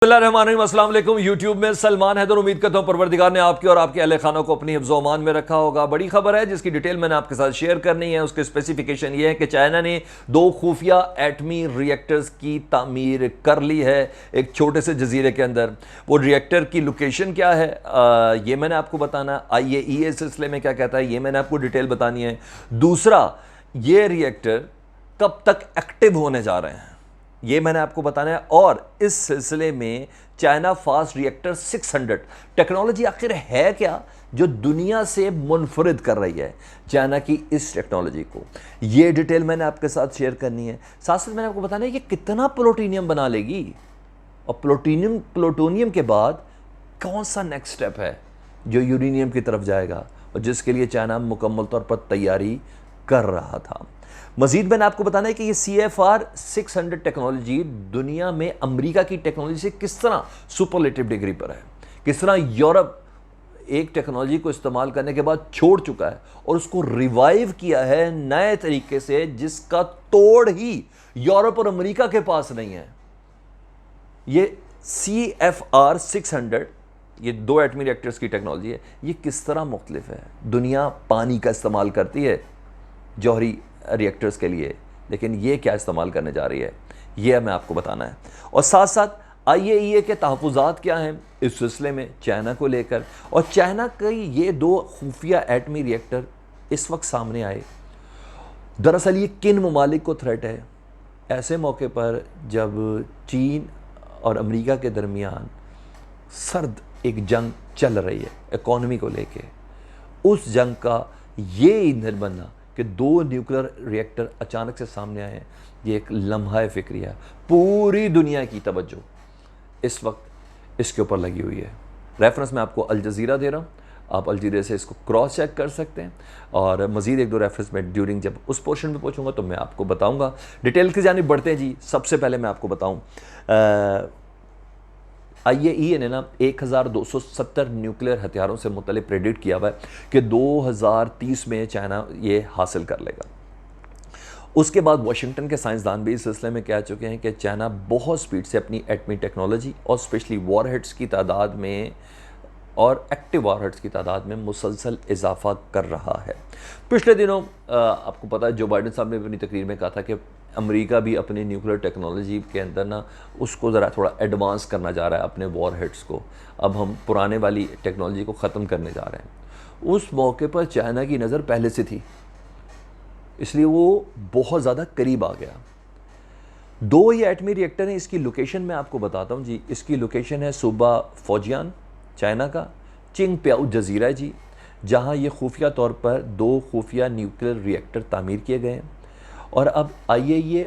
अस्सलाम वालेकुम। यूट्यूब में सलमान हैदर। उम्मीद करता हूँ परवरदिगार ने आपके और आपके अहले खानों को अपनी हिफ्ज़ अमान में रखा होगा। बड़ी खबर है जिसकी डिटेल मैंने आपके साथ शेयर करनी है। उसके स्पेसिफिकेशन ये है कि चाइना ने 2 खुफिया एटमी रिएक्टर्स की तामीर कर ली है एक छोटे से जजीरे के अंदर। वो रिएक्टर की लोकेशन क्या है ये मैंने आपको बताना। IAEA इस सिलसिले में क्या कहता है ये मैंने आपको डिटेल बतानी है। दूसरा, ये रिएक्टर कब तक एक्टिव होने जा रहे हैं ये मैंने आपको बताना है। और इस सिलसिले में चाइना फास्ट रिएक्टर 600 टेक्नोलॉजी आखिर है क्या जो दुनिया से मुनफरिद कर रही है चाइना की इस टेक्नोलॉजी को, ये डिटेल मैंने आपके साथ शेयर करनी है। साथ साथ मैंने आपको बताना है कि कितना प्लूटोनियम बना लेगी और प्लूटोनियम के बाद कौन सा नेक्स्ट स्टेप है जो यूरेनियम की तरफ जाएगा और जिसके लिए चाइना मुकम्मल तौर पर तैयारी कर रहा था। मजीद मैंने आपको बताना है कि ये CFR 600 टेक्नोलॉजी दुनिया में अमेरिका की टेक्नोलॉजी से किस तरह सुपरलेटिव डिग्री पर है, किस तरह यूरोप एक टेक्नोलॉजी को इस्तेमाल करने के बाद छोड़ चुका है और उसको रिवाइव किया है नए तरीके से जिसका तोड़ ही यूरोप और अमेरिका के पास नहीं है। ये CFR 600 ये 2 एटमी रिएक्टर्स की टेक्नोलॉजी है। ये किस तरह मुख्तलिफ है। दुनिया पानी का इस्तेमाल करती है जौहरी रिएक्टर्स के लिए, लेकिन ये क्या इस्तेमाल करने जा रही है ये हमें आपको बताना है। और साथ साथ IAEA के तहफ़्फ़ुज़ात क्या हैं इस सिलसिले में चाइना को लेकर। और चाइना के ये 2 खुफिया एटमी रिएक्टर इस वक्त सामने आए, दरअसल ये किन ममालिक को थ्रेट है ऐसे मौके पर जब चीन और अमेरिका के दरमियान सर्द एक जंग चल रही है इकॉनमी को लेके। उस जंग का ये ईंधन बनना कि 2 न्यूक्लियर रिएक्टर अचानक से सामने आए हैं, ये एक लम्हा फिक्री है। पूरी दुनिया की तवज्जो इस वक्त इसके ऊपर लगी हुई है। रेफरेंस मैं आपको अल जज़ीरा दे रहा हूँ, आप अल जज़ीरा से इसको क्रॉस चेक कर सकते हैं। और मज़ीद 1-2 रेफरेंस में ड्यूरिंग जब उस पोर्शन में पहुँचूँगा तो मैं आपको बताऊँगा। डिटेल की जानिब बढ़ते हैं जी। सबसे पहले मैं आपको बताऊँ IAEA ने ना 1270 न्यूक्लियर हथियारों से मुतल्लिक़ प्रेडिक्ट किया हुआ है कि 2030 में चाइना ये हासिल कर लेगा। उसके बाद वाशिंगटन के साइंसदान भी इस सिलसिले में कह चुके हैं कि चाइना बहुत स्पीड से अपनी एटमी टेक्नोलॉजी और स्पेशली वॉरहेड्स की तादाद में और एक्टिव वॉरहेड्स की तादाद में मुसलसल इजाफा कर रहा है। पिछले दिनों आपको पता है जो बाइडेन साहब ने अपनी तकरीर में कहा था कि अमेरिका भी अपनी न्यूक्लियर टेक्नोलॉजी के अंदर ना उसको ज़रा थोड़ा एडवांस करना जा रहा है अपने वॉरहेड्स को। अब हम पुराने वाली टेक्नोलॉजी को ख़त्म करने जा रहे हैं। उस मौके पर चाइना की नज़र पहले से थी, इसलिए वो बहुत ज़्यादा करीब आ गया। 2 ये एटमी रिएक्टर हैं। इसकी लोकेशन मैं आपको बताता हूँ जी। इसकी लोकेशन है सूबा फौजियान चाइना का चिंगप्याओ जजीरा है जी, जहाँ ये खुफिया तौर पर 2 खुफिया न्यूक्लियर रिएक्टर तामीर किए गए हैं। और अब IAEA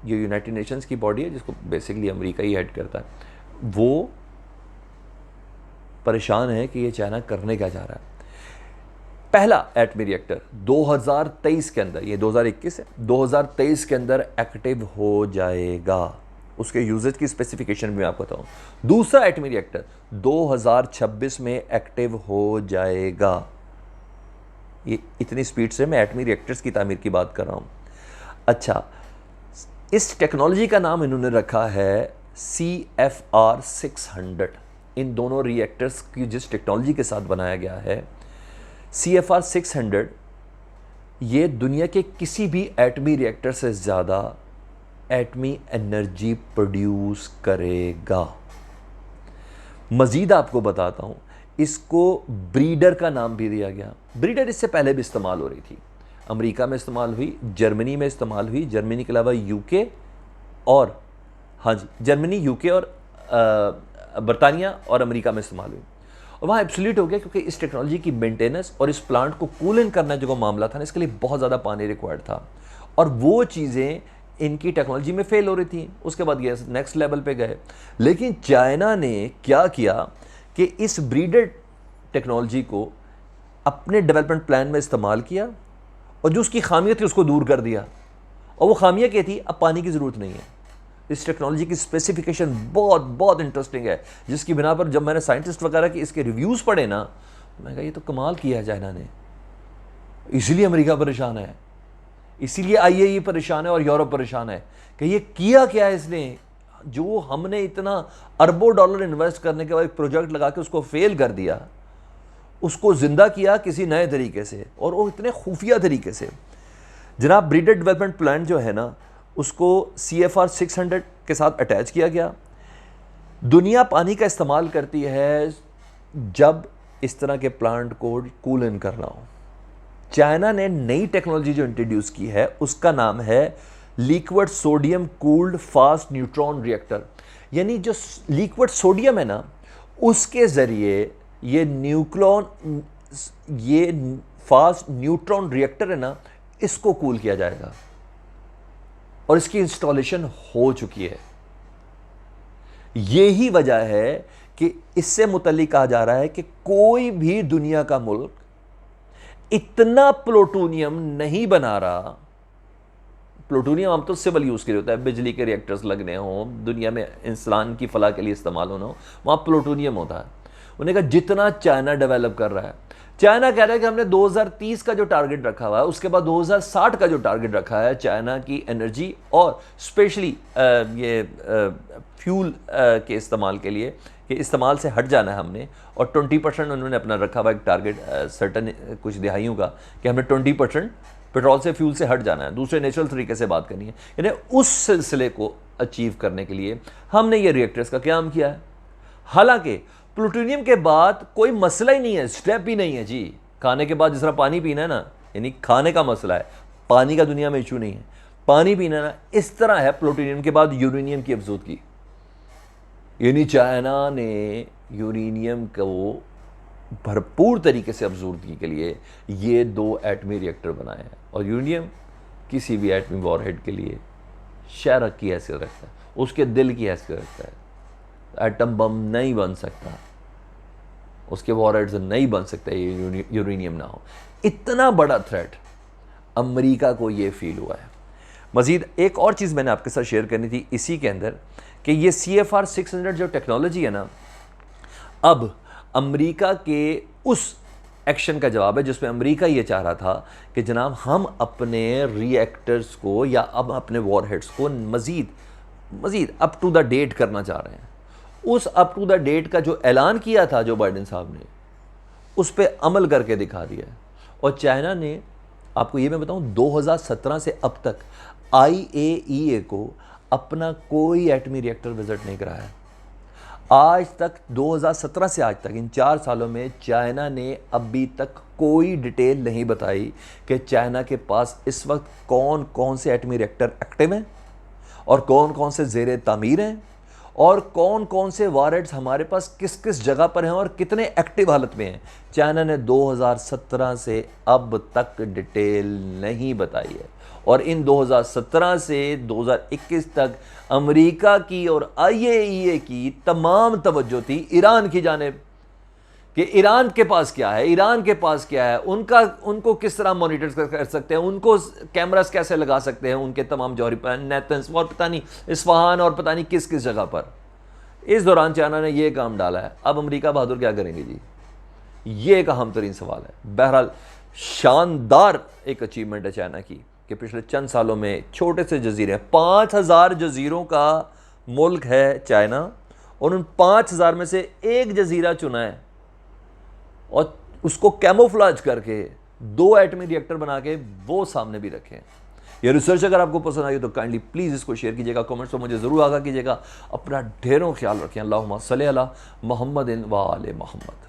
जो यूनाइटेड नेशंस की बॉडी है जिसको बेसिकली अमेरिका ही हेड करता है, वो परेशान है कि ये चाइना करने क्या जा रहा है। पहला एटमी रिएक्टर 2023 के अंदर, ये 2021 है, 2023 के अंदर एक्टिव हो जाएगा। उसके यूजेज की स्पेसिफिकेशन भी मैं आपको बताऊँ। दूसरा एटमी रिएक्टर 2026 में एक्टिव हो जाएगा। ये इतनी स्पीड से मैं एटमी रिएक्टर्स की तामीर की बात कर रहा हूँ। अच्छा, इस टेक्नोलॉजी का नाम इन्होंने रखा है CFR 600। इन दोनों रिएक्टर्स की जिस टेक्नोलॉजी के साथ बनाया गया है CFR 600, ये दुनिया के किसी भी एटमी रिएक्टर से ज़्यादा एटमी एनर्जी प्रोड्यूस करेगा। मज़ीद आपको बताता हूँ, इसको ब्रीडर का नाम भी दिया गया। ब्रीडर इससे पहले भी इस्तेमाल हो रही थी, अमेरिका में इस्तेमाल हुई, जर्मनी में इस्तेमाल हुई, जर्मनी के अलावा UK और हाँ जी जर्मनी UK और बरतानिया और अमेरिका में इस्तेमाल हुई। और वहाँ एब्सोल्यूट हो गया क्योंकि इस टेक्नोलॉजी की मेंटेनेंस और इस प्लांट को कूल इन करना जो मामला था ना, इसके लिए बहुत ज़्यादा पानी रिक्वायर्ड था और वो चीज़ें इनकी टेक्नोलॉजी में फेल हो रही थी। उसके बाद ये नेक्स्ट लेवल पे गए। लेकिन चाइना ने क्या किया कि इस ब्रीडर टेक्नोलॉजी को अपने डेवलपमेंट प्लान में इस्तेमाल किया और जो उसकी खामियत थी उसको दूर कर दिया। और वो खामियाँ क्या थी, अब पानी की ज़रूरत नहीं है। इस टेक्नोलॉजी की स्पेसिफिकेशन बहुत बहुत इंटरेस्टिंग है, जिसकी बिना पर जब मैंने साइंटिस्ट वगैरह के इसके रिव्यूज़ पढ़े ना, मैं कहा ये तो कमाल किया है चाइना ने। इसीलिए अमेरिका परेशान है, इसीलिए IAEA परेशान है और यूरोप परेशान है कि ये किया क्या है इसने। जो हमने इतना अरबों डॉलर इन्वेस्ट करने के बाद एक प्रोजेक्ट लगा के उसको फेल कर दिया, उसको जिंदा किया किसी नए तरीके से, और वो इतने खुफिया तरीके से। जनाब ब्रीडर डेवलपमेंट प्लान जो है ना, उसको CFR 600 के साथ अटैच किया गया। दुनिया पानी का इस्तेमाल करती है जब इस तरह के प्लांट को कूल इन करना हो। चाइना ने नई टेक्नोलॉजी जो इंट्रोड्यूस की है उसका नाम है liquid sodium cooled fast neutron reactor. यानी जो लिक्विड सोडियम है ना, उसके ज़रिए ये फास्ट न्यूट्रॉन रिएक्टर है ना, इसको कूल किया जाएगा, और इसकी इंस्टॉलेशन हो चुकी है। यही वजह है कि इससे मुतल्लिक कहा जा रहा है कि कोई भी दुनिया का मुल्क इतना प्लूटोनियम नहीं बना रहा। प्लूटोनियम हम तो सिविल यूज़ के लिए होता है, बिजली के रिएक्टर्स लगने हों, दुनिया में इंसान की फलाह के लिए इस्तेमाल होना हो, वहाँ प्लूटोनियम होता है। उन्होंने कहा जितना चाइना डेवलप कर रहा है, चाइना कह रहा है कि हमने 2030 का जो टारगेट रखा हुआ है, उसके बाद 2060 का जो टारगेट रखा है चाइना की एनर्जी और स्पेशली ये फ्यूल के इस्तेमाल के लिए, कि इस्तेमाल से हट जाना है हमने, और 20% उन्होंने अपना रखा हुआ एक टारगेट सर्टन कुछ दिहाइयों का, कि हमने 20% पेट्रोल से फ्यूल से हट जाना है, दूसरे नेचुरल तरीके से बात करनी है। यानी उस सिलसिले को अचीव करने के लिए हमने ये रिएक्टर्स का क़याम किया है। हालांकि प्लूटोनियम के बाद कोई मसला ही नहीं है, स्टेप ही नहीं है जी। खाने के बाद जिस तरह पानी पीना है ना, यानी खाने का मसला है, पानी का दुनिया में इशू नहीं है, पानी पीना ना, इस तरह है प्लूटोनियम के बाद यूरेनियम की अफजूदगी। यानी चाइना ने यूरेनियम को भरपूर तरीके से अफजूदगी के लिए ये 2 एटमी रिएक्टर बनाए हैं, और यूरेनियम किसी भी एटमी वॉरहेड के लिए शहरक की हैसियत रखता है, उसके दिल की हैसियत रखता है। एटम बम नहीं बन सकता, उसके वॉरहेड्स नहीं बन सकता ये यूरेनियम ना हो। इतना बड़ा थ्रेट अमेरिका को ये फील हुआ है। मज़ीद एक और चीज़ मैंने आपके साथ शेयर करनी थी इसी के अंदर, कि ये CFR 600 जो टेक्नोलॉजी है ना, अब अमेरिका के उस एक्शन का जवाब है जिसमें अमेरिका ये चाह रहा था कि जनाब हम अपने रिएक्टर्स को या अब अपने वॉरहेड्स को मज़ीद अप टू द डेट करना चाह रहे हैं। उस अप टू द डेट का जो ऐलान किया था जो बाइडेन साहब ने, उस पर अमल करके दिखा दिया। और चाइना ने, आपको ये मैं बताऊं, 2017 से अब तक IAEA को अपना कोई एटमी रिएक्टर विजिट नहीं कराया। आज तक 2017 से आज तक इन 4 सालों में चाइना ने अभी तक कोई डिटेल नहीं बताई कि चाइना के पास इस वक्त कौन कौन से एटमी रिएक्टर एक्टिव हैं और कौन कौन से ज़ेरे तामीर हैं और कौन कौन से वॉरहेड्स हमारे पास किस किस जगह पर हैं और कितने एक्टिव हालत में हैं। चाइना ने 2017 से अब तक डिटेल नहीं बताई है, और इन 2017 से 2021 तक अमेरिका की और IAEA की तमाम तवज्जो थी ईरान की जानिब, कि ईरान के पास क्या है, ईरान के पास क्या है, उनको किस तरह मॉनिटर कर सकते हैं, उनको कैमरास कैसे लगा सकते हैं, उनके तमाम जौहरी पर नेतन्स और पता नहीं इस्फहान और पता नहीं किस किस जगह पर। इस दौरान चाइना ने यह काम डाला है। अब अमेरिका बहादुर क्या करेंगे जी, ये एक अहम तरीन सवाल है। बहरहाल शानदार एक अचीवमेंट है चाइना की कि पिछले चंद सालों में छोटे से जजीरे, 5000 जजीरों का मुल्क है चाइना, और उन 5000 में से एक जजीरा चुना है और उसको कैमोफ्लेज करके 2 एटमी रिएक्टर बना के वो सामने भी रखें। ये रिसर्च अगर आपको पसंद आई तो काइंडली प्लीज़ इसको शेयर कीजिएगा, कमेंट्स में मुझे ज़रूर आगाह कीजिएगा। अपना ढेरों ख्याल रखें। अल्लाहुम्मा सल्ली अला मुहम्मदिन व आले मुहम्मद।